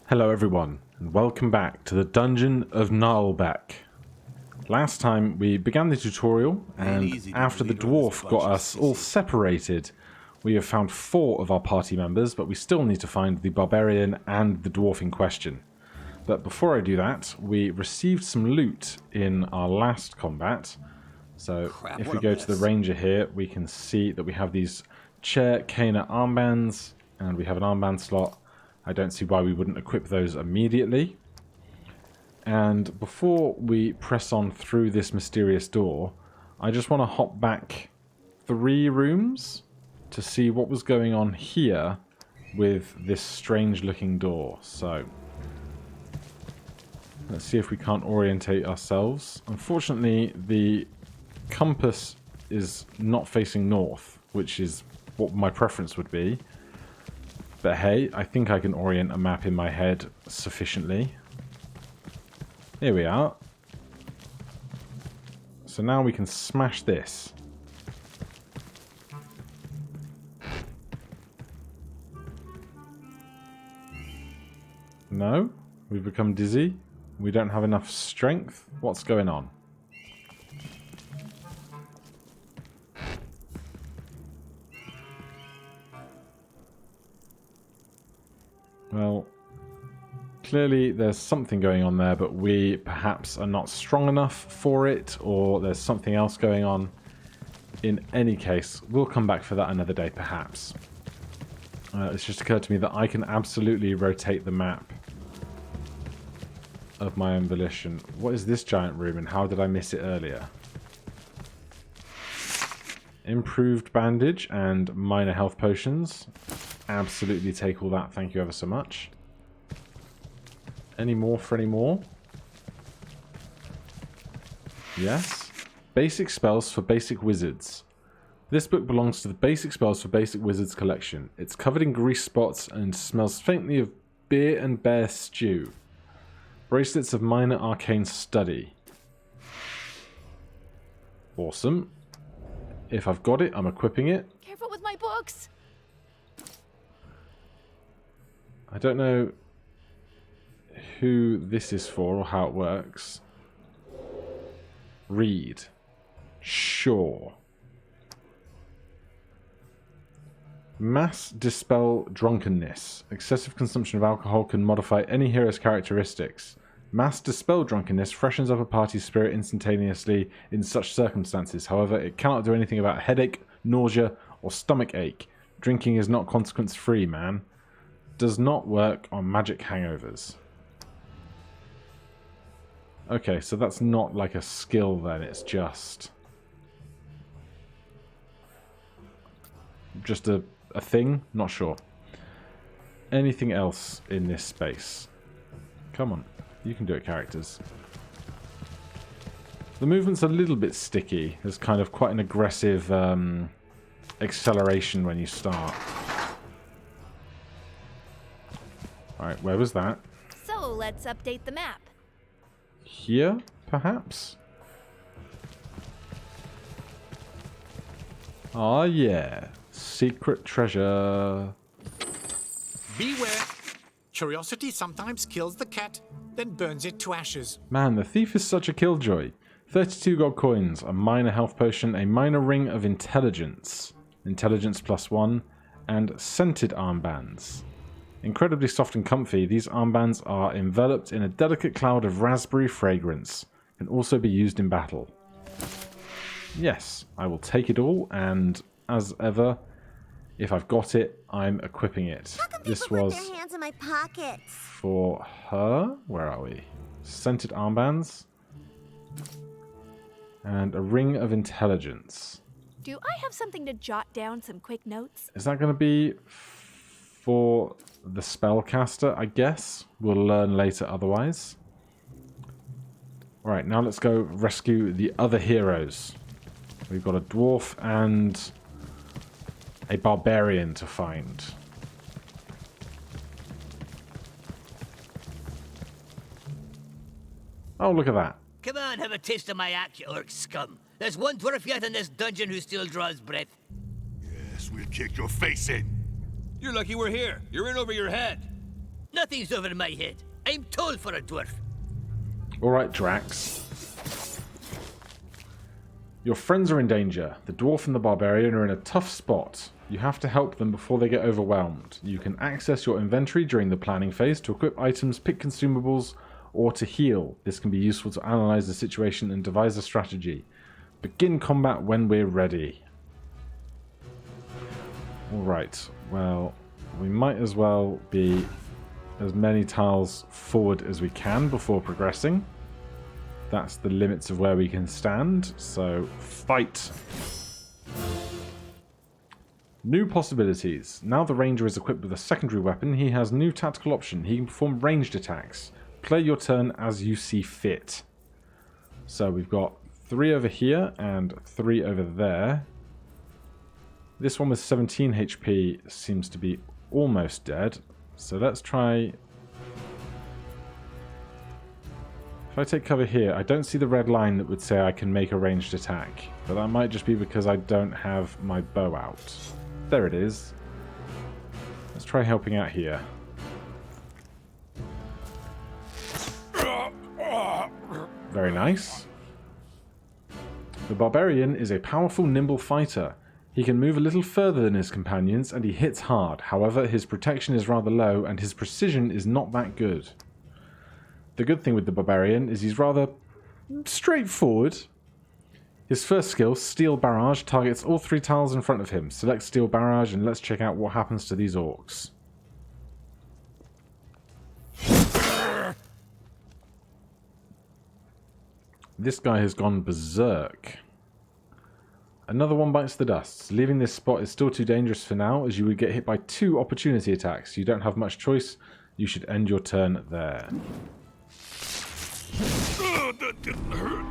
Hello everyone, and welcome back to the Dungeon of Naheulbeuk. Last time we began the tutorial, and after the dwarf got us all separated, we have found 4 of our party members, but we still need to find the barbarian and the dwarf in question. But before I do that, we received some loot in our last combat. So if we go to the ranger here, we can see that we have these chair Kana armbands, and we have an armband slot. I don't see why we wouldn't equip those immediately. And before we press on through this mysterious door, I just want to hop back 3 rooms to see what was going on here with this strange looking door. So let's see if we can't orientate ourselves. Unfortunately, the compass is not facing north, which is what my preference would be. But hey, I think I can orient a map in my head sufficiently. Here we are. So now we can smash this. No? We've become dizzy? We don't have enough strength? What's going on? Well, clearly there's something going on there, but we perhaps are not strong enough for it, or there's something else going on. In any case, we'll come back for that another day, perhaps. It's just occurred to me that I can absolutely rotate the map of my own volition. What is this giant room, and how did I miss it earlier? Improved bandage and minor health potions. Absolutely take all that, thank you ever so much. Any more for any more? Yes. Basic spells for basic wizards. This book belongs to the Basic Spells for Basic Wizards collection. It's covered in grease spots and smells faintly of beer and bear stew. Bracelets of minor arcane study. Awesome. If I've got it, I'm equipping it. Careful with my books. I don't know who this is for or how it works. Read. Sure. Mass dispel drunkenness. Excessive consumption of alcohol can modify any hero's characteristics. Mass dispel drunkenness freshens up a party's spirit instantaneously in such circumstances. However, it cannot do anything about headache, nausea, or stomach ache. Drinking is not consequence-free, man. Does not work on magic hangovers. Okay, so that's not like a skill then, it's just a thing? Not sure. Anything else in this space? Come on, you can do it, characters. The movement's a little bit sticky. There's kind of quite an aggressive acceleration when you start. Alright, where was that? So let's update the map. Here, perhaps? Ah, yeah. Secret treasure. Beware. Curiosity sometimes kills the cat, then burns it to ashes. Man, the thief is such a killjoy. 32 gold coins, a minor health potion, a minor ring of intelligence. Intelligence +1, and scented armbands. Incredibly soft and comfy, these armbands are enveloped in a delicate cloud of raspberry fragrance. Can also be used in battle. Yes, I will take it all, and as ever, if I've got it, I'm equipping it. This was put their hands in my pockets? For her. Where are we? Scented armbands. And a ring of intelligence. Do I have something to jot down some quick notes? Is that going to be for the spellcaster, I guess? We'll learn later otherwise. Alright, now let's go rescue the other heroes. We've got a dwarf and a barbarian to find. Oh, look at that. Come on, have a taste of my act, you orc scum. There's one dwarf yet in this dungeon who still draws breath. Yes, we'll kick your face in. You're lucky we're here. You're in over your head. Nothing's over my head. I'm tall for a dwarf. Alright, Drax. Your friends are in danger. The dwarf and the barbarian are in a tough spot. You have to help them before they get overwhelmed. You can access your inventory during the planning phase to equip items, pick consumables, or to heal. This can be useful to analyze the situation and devise a strategy. Begin combat when we're ready. Alright, well, we might as well be as many tiles forward as we can before progressing. That's the limits of where we can stand, so fight! New possibilities. Now the ranger is equipped with a secondary weapon, he has new tactical option. He can perform ranged attacks. Play your turn as you see fit. So we've got 3 over here and 3 over there. This one with 17 HP seems to be almost dead. So let's try... If I take cover here, I don't see the red line that would say I can make a ranged attack. But that might just be because I don't have my bow out. There it is. Let's try helping out here. Very nice. The barbarian is a powerful, nimble fighter. He can move a little further than his companions and he hits hard. However, his protection is rather low and his precision is not that good. The good thing with the barbarian is he's rather straightforward. His first skill, Steel Barrage, targets all 3 tiles in front of him. Select Steel Barrage and let's check out what happens to these orcs. This guy has gone berserk. Another one bites the dust. Leaving this spot is still too dangerous for now, as you would get hit by 2 opportunity attacks. You don't have much choice. You should end your turn there. That didn't hurt.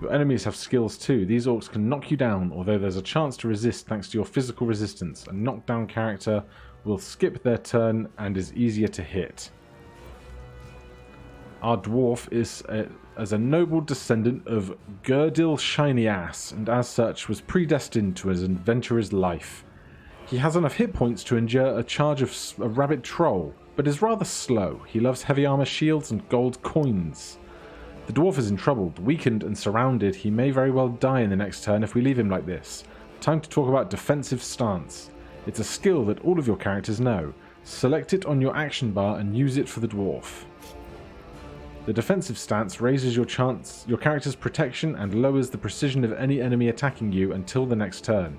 Your enemies have skills too. These orcs can knock you down, although there's a chance to resist thanks to your physical resistance. A knockdown character will skip their turn and is easier to hit. Our dwarf is as a noble descendant of Girdil Shiny Ass, and as such was predestined to his adventurer's life. He has enough hit points to endure a charge of a rabbit troll, but is rather slow. He loves heavy armor shields and gold coins. The dwarf is in trouble. Weakened and surrounded, he may very well die in the next turn if we leave him like this. Time to talk about defensive stance. It's a skill that all of your characters know. Select it on your action bar and use it for the dwarf. The defensive stance raises your character's protection and lowers the precision of any enemy attacking you until the next turn.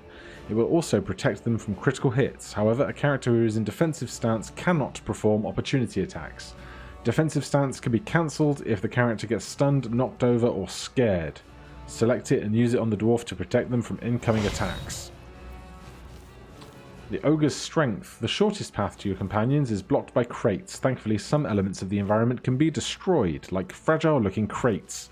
It will also protect them from critical hits. However, a character who is in defensive stance cannot perform opportunity attacks. Defensive stance can be cancelled if the character gets stunned, knocked over, or scared. Select it and use it on the dwarf to protect them from incoming attacks. The Ogre's Strength. The shortest path to your companions is blocked by crates. Thankfully, some elements of the environment can be destroyed, like fragile-looking crates.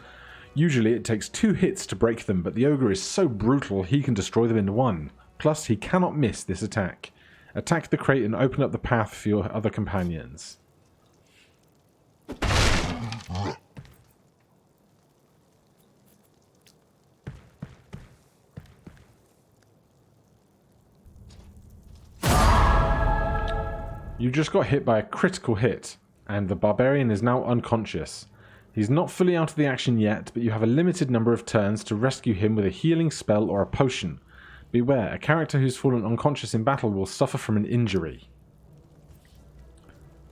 Usually it takes 2 hits to break them, but the Ogre is so brutal he can destroy them in 1. Plus, he cannot miss this attack. Attack the crate and open up the path for your other companions. You just got hit by a critical hit, and the barbarian is now unconscious. He's not fully out of the action yet, but you have a limited number of turns to rescue him with a healing spell or a potion. Beware, a character who's fallen unconscious in battle will suffer from an injury.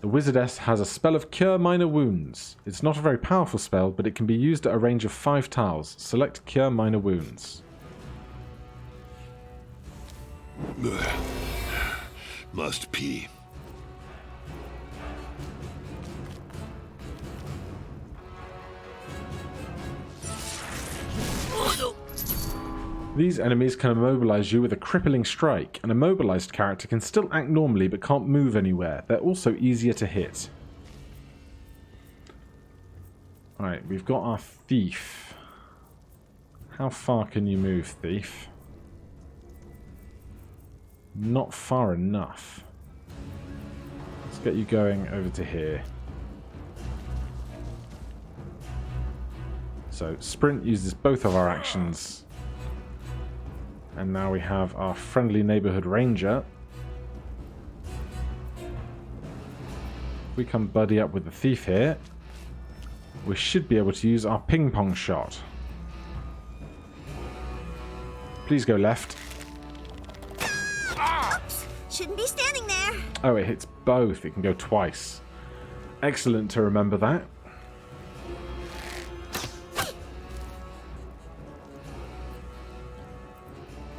The Wizardess has a spell of Cure Minor Wounds. It's not a very powerful spell, but it can be used at a range of 5 tiles. Select Cure Minor Wounds. Must pee. These enemies can immobilize you with a crippling strike. An immobilized character can still act normally but can't move anywhere. They're also easier to hit. Alright, we've got our thief. How far can you move, thief? Not far enough. Let's get you going over to here. So sprint uses both of our actions. And now we have our friendly neighborhood ranger. we come buddy up with the thief here, we should be able to use our ping pong shot. Please go left. Oops! Shouldn't be standing there. Oh, it hits both. It can go twice. Excellent to remember that.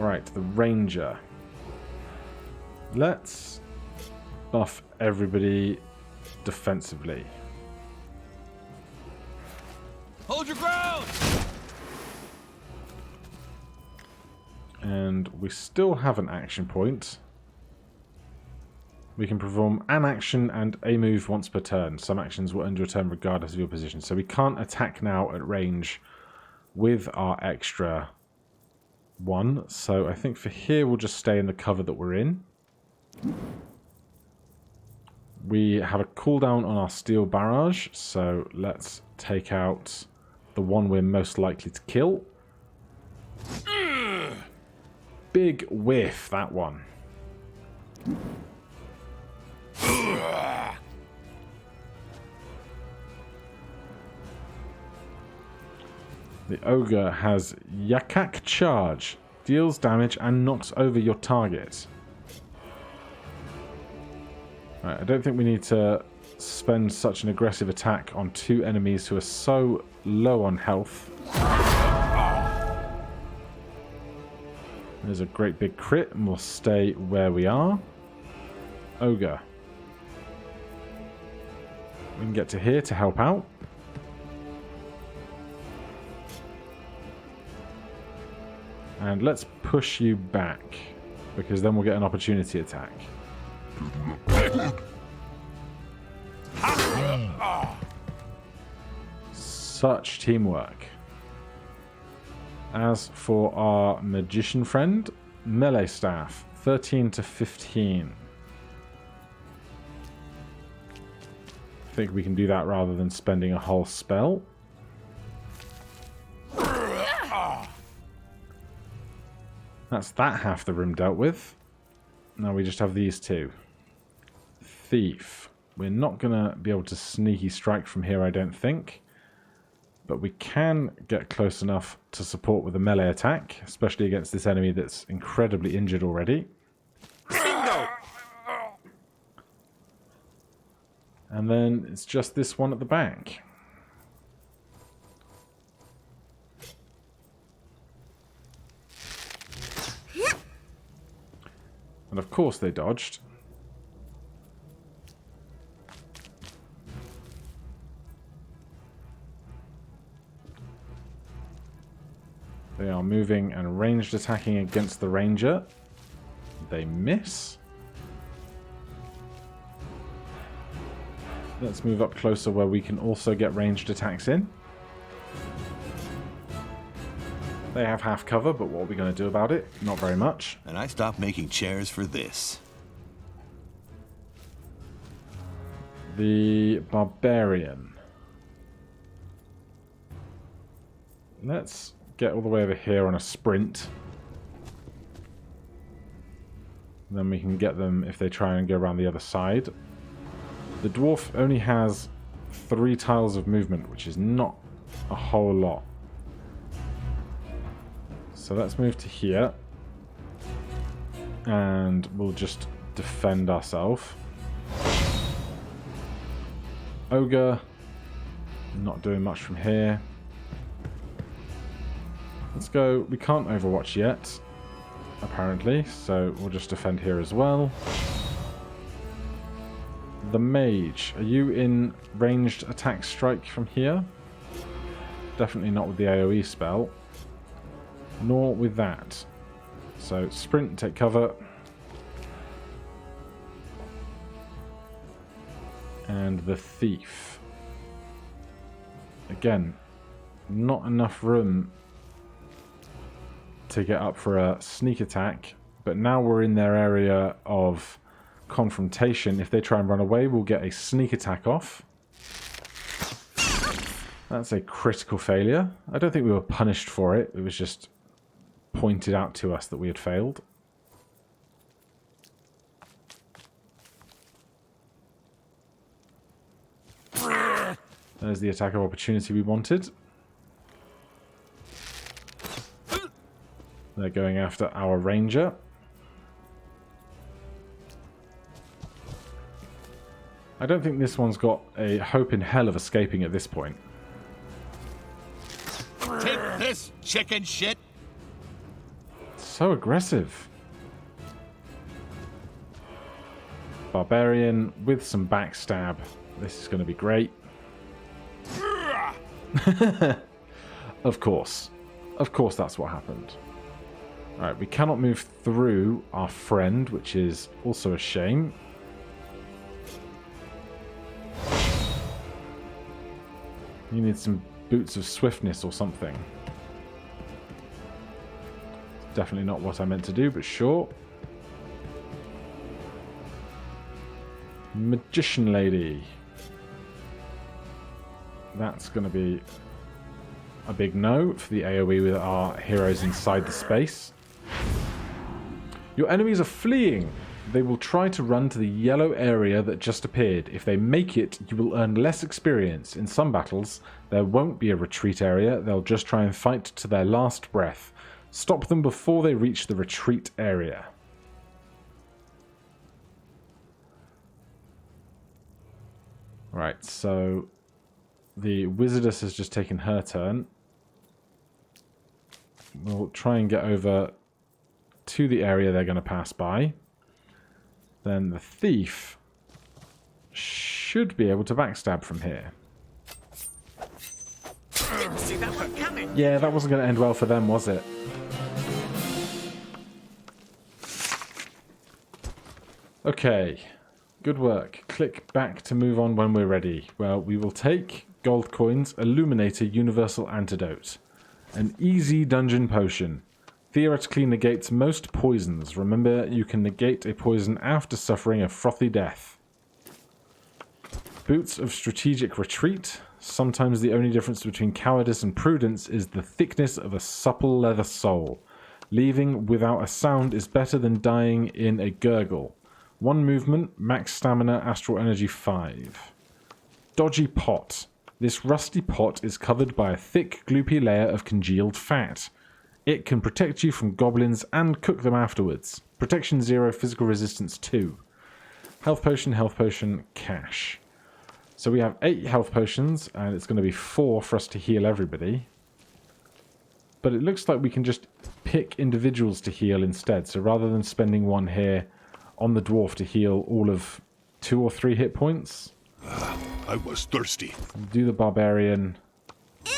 Alright, the ranger. Let's buff everybody defensively. Hold your ground! And we still have an action point. We can perform an action and a move once per turn. Some actions will end your turn regardless of your position. So we can't attack now at range with our extra one. So I think for here we'll just stay in the cover that we're in. We have a cooldown on our steel barrage. So let's take out the one we're most likely to kill. Big whiff, that one. The ogre has Yakak Charge. Deals damage and knocks over your target. Right, I don't think we need to spend such an aggressive attack on two enemies who are so low on health. There's a great big crit, and we'll stay where we are. Ogre. We can get to here to help out. And let's push you back, because then we'll get an opportunity attack. Such teamwork. As for our magician friend, melee staff, 13 to 15. I think we can do that rather than spending a whole spell. That's that half the room dealt with. Now we just have these two. Thief. We're not going to be able to sneaky strike from here, I don't think. But we can get close enough to support with a melee attack, especially against this enemy that's incredibly injured already. Bingo! And then it's just this one at the back. And of course they dodged. They are moving and ranged attacking against the ranger. They miss. Let's move up closer where we can also get ranged attacks in. They have half cover, but what are we going to do about it? Not very much. And I stopped making chairs for this. The barbarian. Let's get all the way over here on a sprint. Then we can get them if they try and go around the other side. The dwarf only has 3 tiles of movement, which is not a whole lot. So let's move to here. And we'll just defend ourselves. Ogre. Not doing much from here. Let's go. We can't overwatch yet, apparently, so we'll just defend here as well. The mage. Are you in ranged attack strike from here? Definitely not with the AoE spell. Nor with that. So sprint, take cover. And the thief. Again, not enough room to get up for a sneak attack, but now we're in their area of confrontation. If they try and run away, we'll get a sneak attack off. That's a critical failure. I don't think we were punished for it. It was just pointed out to us that we had failed. There's the attack of opportunity we wanted. They're going after our ranger. I don't think this one's got a hope in hell of escaping at this point. Take this, chicken shit! So aggressive. Barbarian with some backstab. This is going to be great. Of course. Of course that's what happened. Alright, we cannot move through our friend, which is also a shame. You need some boots of swiftness or something. Definitely not what I meant to do, but sure. Magician lady. That's going to be a big no for the AoE with our heroes inside the space. Your enemies are fleeing. They will try to run to the yellow area that just appeared. If they make it, you will earn less experience. In some battles, there won't be a retreat area. They'll just try and fight to their last breath. Stop them before they reach the retreat area. Right, so the wizardess has just taken her turn. We'll try and get over to the area they're going to pass by. Then the thief should be able to backstab from here. Didn't see that one coming. Yeah, that wasn't going to end well for them, was it? Okay, good work. Click back to move on when we're ready. Well, we will take gold coins, Illuminator Universal Antidote. An easy dungeon potion. Theoretically negates most poisons. Remember, you can negate a poison after suffering a frothy death. Boots of Strategic Retreat. Sometimes the only difference between cowardice and prudence is the thickness of a supple leather sole. Leaving without a sound is better than dying in a gurgle. 1 movement, max stamina, astral energy 5. Dodgy Pot. This rusty pot is covered by a thick, gloopy layer of congealed fat. It can protect you from goblins and cook them afterwards. Protection 0, physical resistance 2. Health potion, cash. So we have 8 health potions, and it's going to be 4 for us to heal everybody. But it looks like we can just pick individuals to heal instead. So rather than spending 1 here on the dwarf to heal all of 2 or 3 hit points, I was thirsty. do the barbarian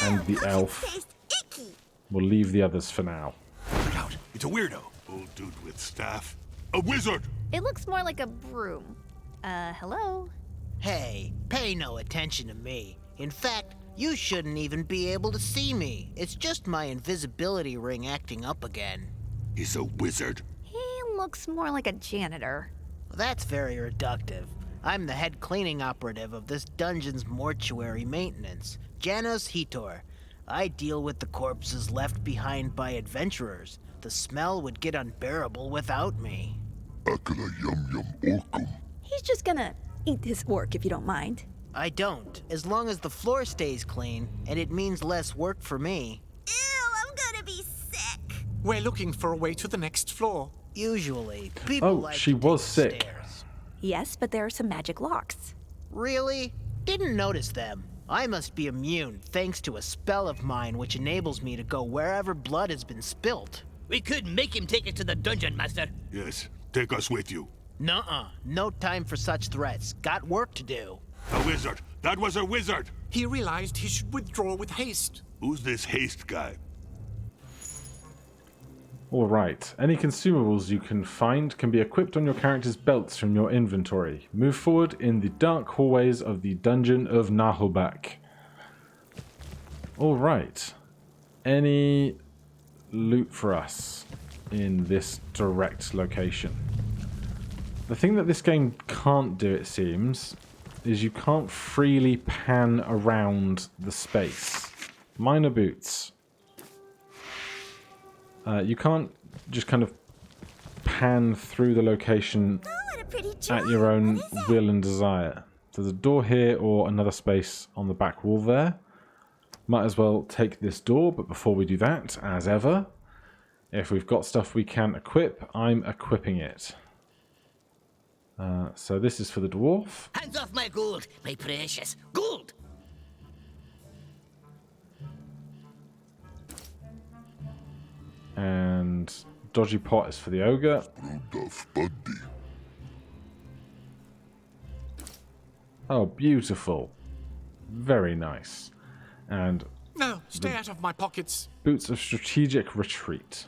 and the Ew, elf. taste icky. We'll leave the others for now. Look out, it's a weirdo. Old dude with staff. A wizard! It looks more like a broom. Hello? Hey, pay no attention to me. In fact, you shouldn't even be able to see me. It's just my invisibility ring acting up again. He's a wizard. He looks more like a janitor. Well, that's very reductive. I'm the head cleaning operative of this dungeon's mortuary maintenance, Janos Hitor. I deal with the corpses left behind by adventurers. The smell would get unbearable without me. Akala yum yum orkum. He's just gonna eat his orc if you don't mind. I don't, as long as the floor stays clean, and it means less work for me. Ew, I'm gonna be sick. We're looking for a way to the next floor. Usually, people Oh, like she to was take the sick. stairs. Yes, but there are some magic locks. Really? Didn't notice them. I must be immune thanks to a spell of mine which enables me to go wherever blood has been spilt. We could make him take it to the dungeon, Master. Yes, take us with you. Nuh-uh. No time for such threats. Got work to do. A wizard. That was a wizard. He realized he should withdraw with haste. Who's this haste guy? Alright, any consumables you can find can be equipped on your character's belts from your inventory. Move forward in the dark hallways of the Dungeon of Naheulbeuk. Alright, any loot for us in this direct location? The thing that this game can't do, it seems, is you can't freely pan around the space. Minor boots. You can't just kind of pan through the location Oh, what a pretty job. at your own What is it? will and desire. So there's a door here or another space on the back wall there. Might as well take this door, but before we do that, as ever, if we've got stuff we can equip, I'm equipping it. So this is for the dwarf. Hands off my gold, my precious gold! And dodgy pot is for the ogre. Oh, beautiful. Very nice. And No, stay out of my pockets. boots of strategic retreat.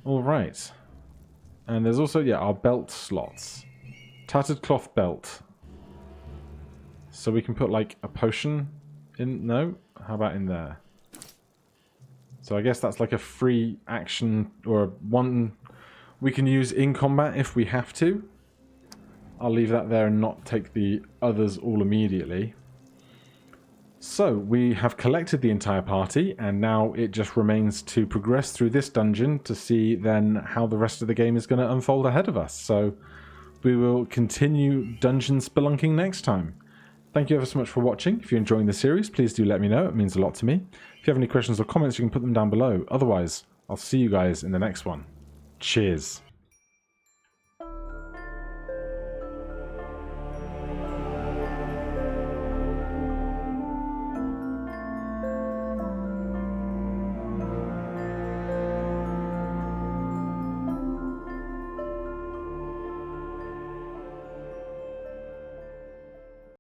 Alright. And there's also, yeah, our belt slots. Tattered cloth belt. So we can put, like, a potion in... No? How about in there? So I guess that's like a free action, or one we can use in combat if we have to. I'll leave that there and not take the others all immediately. So, we have collected the entire party, and now it just remains to progress through this dungeon to see then how the rest of the game is going to unfold ahead of us. So, we will continue dungeon spelunking next time. Thank you ever so much for watching. If you're enjoying the series, please do let me know. It means a lot to me. If you have any questions or comments, you can put them down below. Otherwise, I'll see you guys in the next one. Cheers.